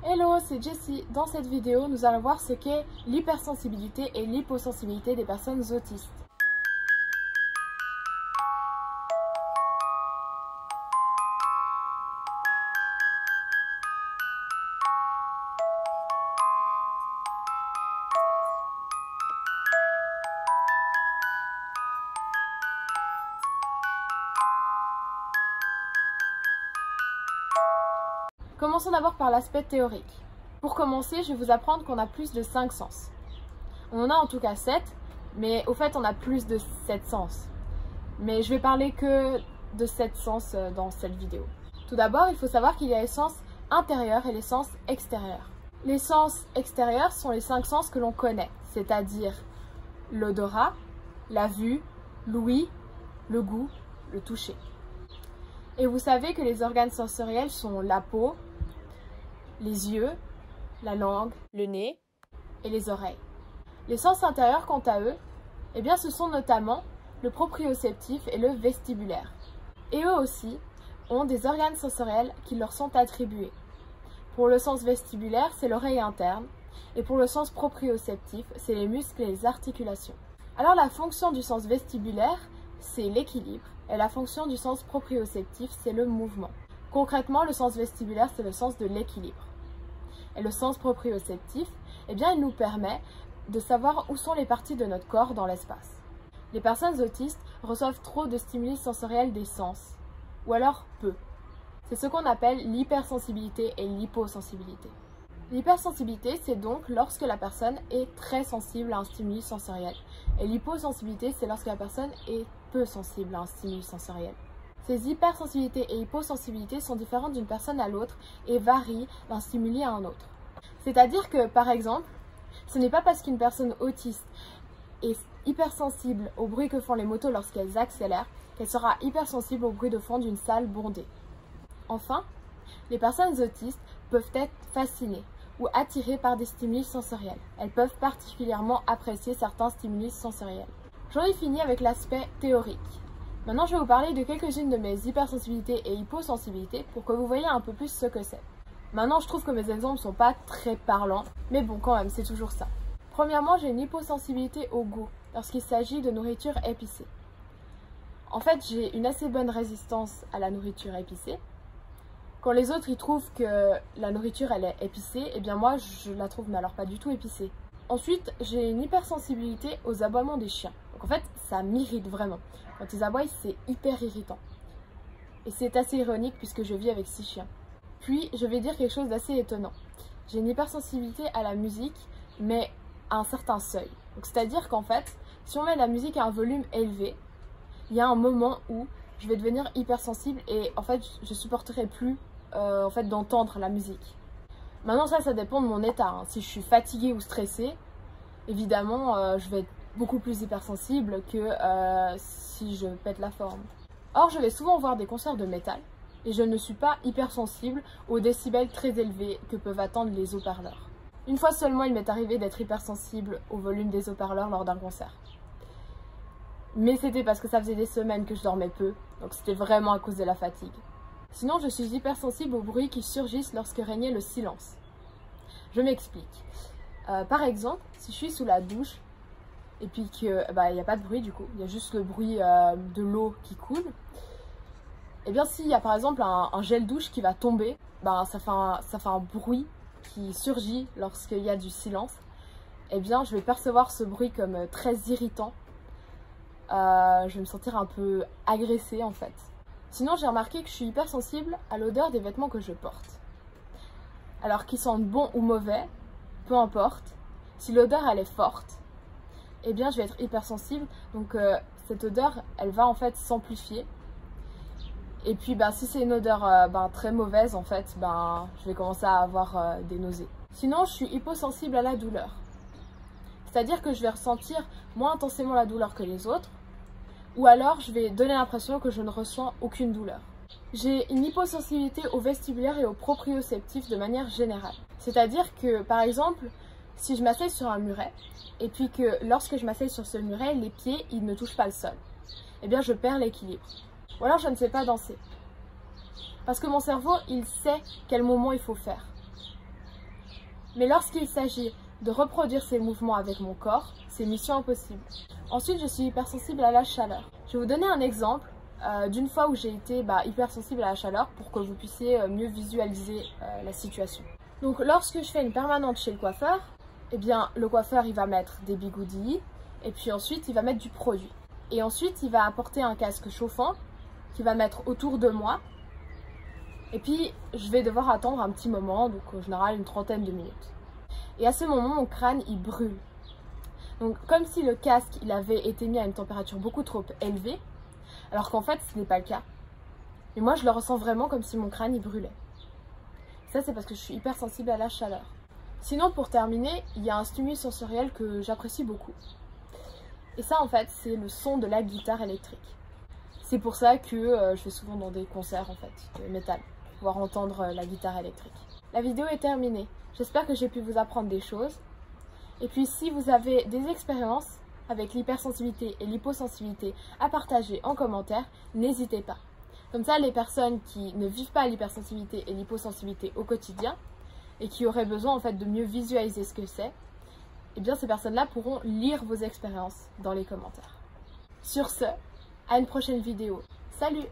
Hello, c'est Jessie. Dans cette vidéo, nous allons voir ce qu'est l'hypersensibilité et l'hyposensibilité des personnes autistes. Commençons d'abord par l'aspect théorique. Pour commencer, je vais vous apprendre qu'on a plus de 5 sens. On en a en tout cas 7, mais au fait on a plus de 7 sens. Mais je vais parler que de 7 sens dans cette vidéo. Tout d'abord, il faut savoir qu'il y a les sens intérieurs et les sens extérieurs. Les sens extérieurs sont les 5 sens que l'on connaît, c'est-à-dire l'odorat, la vue, l'ouïe, le goût, le toucher. Et vous savez que les organes sensoriels sont la peau, les yeux, la langue, le nez et les oreilles. Les sens intérieurs, quant à eux, eh bien, ce sont notamment le proprioceptif et le vestibulaire. Et eux aussi ont des organes sensoriels qui leur sont attribués. Pour le sens vestibulaire, c'est l'oreille interne, et pour le sens proprioceptif, c'est les muscles et les articulations. Alors la fonction du sens vestibulaire, c'est l'équilibre, et la fonction du sens proprioceptif, c'est le mouvement. Concrètement, le sens vestibulaire, c'est le sens de l'équilibre. Et le sens proprioceptif, eh bien, il nous permet de savoir où sont les parties de notre corps dans l'espace. Les personnes autistes reçoivent trop de stimuli sensoriels des sens, ou alors peu. C'est ce qu'on appelle l'hypersensibilité et l'hyposensibilité. L'hypersensibilité, c'est donc lorsque la personne est très sensible à un stimuli sensoriel. Et l'hyposensibilité, c'est lorsque la personne est peu sensible à un stimuli sensoriel. Ces hypersensibilités et hyposensibilités sont différentes d'une personne à l'autre et varient d'un stimuli à un autre. C'est-à-dire que, par exemple, ce n'est pas parce qu'une personne autiste est hypersensible au bruit que font les motos lorsqu'elles accélèrent qu'elle sera hypersensible au bruit de fond d'une salle bondée. Enfin, les personnes autistes peuvent être fascinées ou attirées par des stimuli sensoriels. Elles peuvent particulièrement apprécier certains stimuli sensoriels. J'en ai fini avec l'aspect théorique. Maintenant, je vais vous parler de quelques-unes de mes hypersensibilités et hyposensibilités pour que vous voyez un peu plus ce que c'est. Maintenant, je trouve que mes exemples ne sont pas très parlants, mais bon, quand même, c'est toujours ça. Premièrement, j'ai une hyposensibilité au goût lorsqu'il s'agit de nourriture épicée. En fait, j'ai une assez bonne résistance à la nourriture épicée. Quand les autres ils trouvent que la nourriture elle est épicée, eh bien moi je la trouve mais alors pas du tout épicée. Ensuite, j'ai une hypersensibilité aux aboiements des chiens. Donc en fait, ça m'irrite vraiment. Quand ils aboient, c'est hyper irritant. Et c'est assez ironique puisque je vis avec 6 chiens. Puis, je vais dire quelque chose d'assez étonnant. J'ai une hypersensibilité à la musique, mais à un certain seuil. Donc c'est-à-dire qu'en fait, si on met la musique à un volume élevé, il y a un moment où je vais devenir hypersensible et en fait, je supporterai plus d'entendre la musique. Maintenant, ça dépend de mon état. Hein. Si je suis fatiguée ou stressée, évidemment, je vais être beaucoup plus hypersensible que si je pète la forme. Or, je vais souvent voir des concerts de métal et je ne suis pas hypersensible aux décibels très élevés que peuvent atteindre les haut-parleurs. Une fois seulement, il m'est arrivé d'être hypersensible au volume des haut-parleurs lors d'un concert. Mais c'était parce que ça faisait des semaines que je dormais peu, donc c'était vraiment à cause de la fatigue. Sinon, je suis hypersensible aux bruits qui surgissent lorsque régnait le silence. Je m'explique. Par exemple, si je suis sous la douche et puis qu'il n'y a pas de bruit du coup, il y a juste le bruit de l'eau qui coule, et bien s'il y a par exemple un gel douche qui va tomber, ça fait un bruit qui surgit lorsqu'il y a du silence, et bien je vais percevoir ce bruit comme très irritant. Je vais me sentir un peu agressée en fait. Sinon, j'ai remarqué que je suis hypersensible à l'odeur des vêtements que je porte. Alors qu'ils sentent bon ou mauvais, peu importe, si l'odeur elle est forte, eh bien je vais être hypersensible, donc cette odeur elle va en fait s'amplifier. Et puis si c'est une odeur très mauvaise en fait, je vais commencer à avoir des nausées. Sinon, je suis hyposensible à la douleur. C'est-à-dire que je vais ressentir moins intensément la douleur que les autres, ou alors je vais donner l'impression que je ne ressens aucune douleur. J'ai une hyposensibilité au vestibulaire et au proprioceptif de manière générale. C'est-à-dire que, par exemple, si je m'assieds sur un muret, et puis que lorsque je m'assieds sur ce muret, les pieds ils ne touchent pas le sol, eh bien je perds l'équilibre. Ou alors je ne sais pas danser. Parce que mon cerveau, il sait quel moment il faut faire. Mais lorsqu'il s'agit de reproduire ces mouvements avec mon corps, c'est mission impossible. Ensuite, je suis hypersensible à la chaleur. Je vais vous donner un exemple d'une fois où j'ai été hypersensible à la chaleur pour que vous puissiez mieux visualiser la situation. Donc lorsque je fais une permanente chez le coiffeur, eh bien le coiffeur il va mettre des bigoudis et puis ensuite il va mettre du produit. Et ensuite il va apporter un casque chauffant qu'il va mettre autour de moi. Et puis je vais devoir attendre un petit moment, donc en général une trentaine de minutes. Et à ce moment mon crâne il brûle. Donc comme si le casque il avait été mis à une température beaucoup trop élevée, alors qu'en fait ce n'est pas le cas. Mais moi je le ressens vraiment comme si mon crâne il brûlait. Ça c'est parce que je suis hypersensible à la chaleur. Sinon pour terminer, il y a un stimulus sensoriel que j'apprécie beaucoup. Et ça en fait c'est le son de la guitare électrique. C'est pour ça que je vais souvent dans des concerts en fait de métal, pour pouvoir entendre la guitare électrique. La vidéo est terminée. J'espère que j'ai pu vous apprendre des choses. Et puis si vous avez des expériences avec l'hypersensibilité et l'hyposensibilité à partager en commentaire, n'hésitez pas. Comme ça, les personnes qui ne vivent pas l'hypersensibilité et l'hyposensibilité au quotidien et qui auraient besoin en fait de mieux visualiser ce que c'est, eh bien ces personnes-là pourront lire vos expériences dans les commentaires. Sur ce, à une prochaine vidéo. Salut!